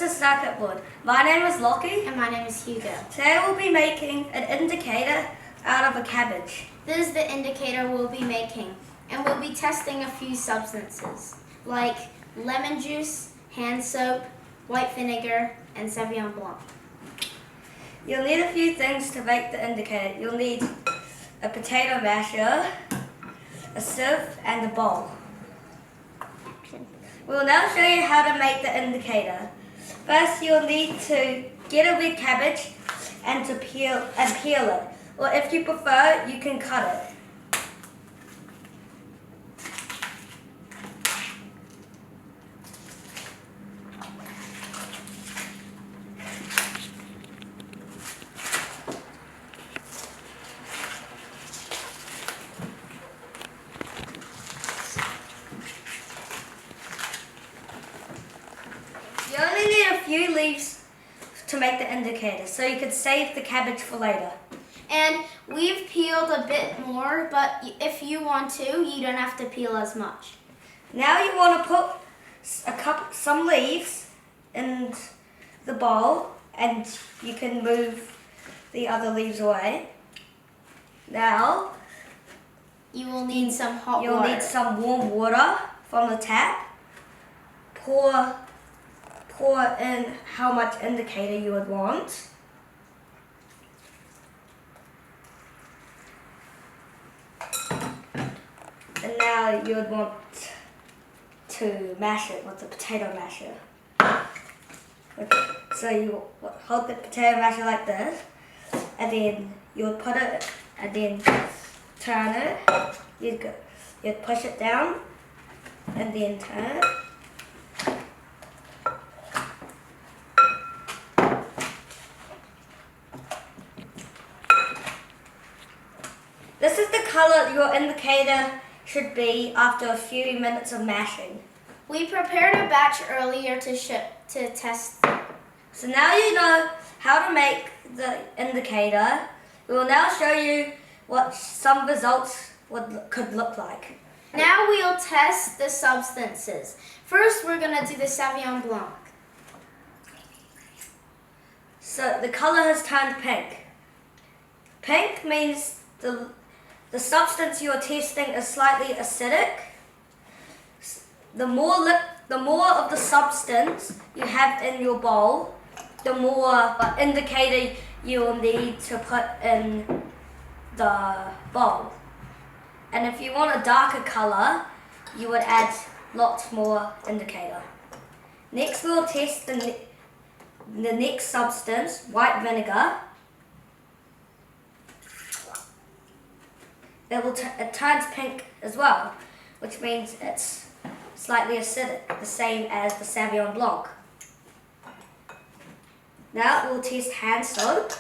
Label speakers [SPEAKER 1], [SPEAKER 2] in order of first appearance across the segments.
[SPEAKER 1] to circuit board. My name is Lockie.
[SPEAKER 2] And my name is Hugo.
[SPEAKER 1] Today we'll be making an indicator out of a cabbage.
[SPEAKER 2] This is the indicator we'll be making, and we'll be testing a few substances, like lemon juice, hand soap, white vinegar, and Sauvignon Blanc.
[SPEAKER 1] You'll need a few things to make the indicator. You'll need a potato masher, a sieve, and a bowl. We'll now show you how to make the indicator. First, you'll need to get a red cabbage and peel it. Or if you prefer, you can cut it. You only need a few leaves to make the indicator, so you could save the cabbage for later.
[SPEAKER 2] And we've peeled a bit more, but if you want to, you don't have to peel as much.
[SPEAKER 1] Now you want to put some leaves in the bowl, and you can move the other leaves away. Now
[SPEAKER 2] You will need some hot
[SPEAKER 1] you'll
[SPEAKER 2] water.
[SPEAKER 1] need some warm water from the tap. Pour in how much indicator you would want. And now you would want to mash it with the potato masher. So you hold the potato masher like this, and then you would put it, and then turn it. You'd push it down, and then turn it. This is the color your indicator should be after a few minutes of mashing.
[SPEAKER 2] We prepared a batch earlier to test.
[SPEAKER 1] So now you know how to make the indicator. We will now show you what some results could look like.
[SPEAKER 2] Now we'll test the substances. First, we're going to do the Sauvignon Blanc.
[SPEAKER 1] So the color has turned pink. Pink means the substance you are testing is slightly acidic. The more of the substance you have in your bowl, the more indicator you will need to put in the bowl. And if you want a darker color, you would add lots more indicator. Next, we'll test the next substance, white vinegar. It turns pink as well, which means it's slightly acidic, the same as the Sauvignon Blanc. Now we'll test hand soap.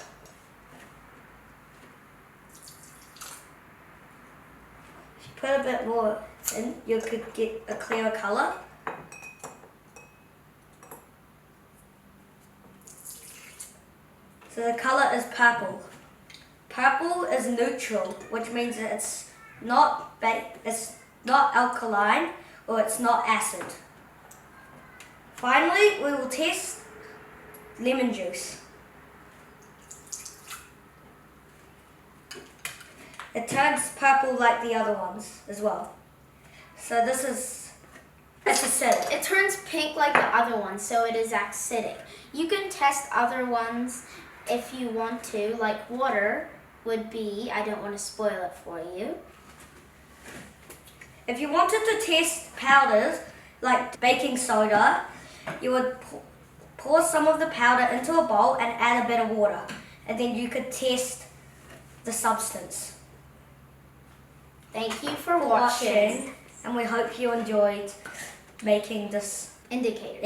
[SPEAKER 1] If you put a bit more in, you could get a clearer color. So the color is purple. Purple is neutral, which means that it's not alkaline or it's not acid. Finally, we will test lemon juice. It turns purple like the other ones as well. So it's acidic.
[SPEAKER 2] It turns pink like the other ones, so it is acidic. You can test other ones if you want to, like water would be, I don't want to spoil it for you.
[SPEAKER 1] If you wanted to test powders, like baking soda, you would pour some of the powder into a bowl and add a bit of water. And then you could test the substance.
[SPEAKER 2] Thank you for watching.
[SPEAKER 1] And we hope you enjoyed making this
[SPEAKER 2] indicator.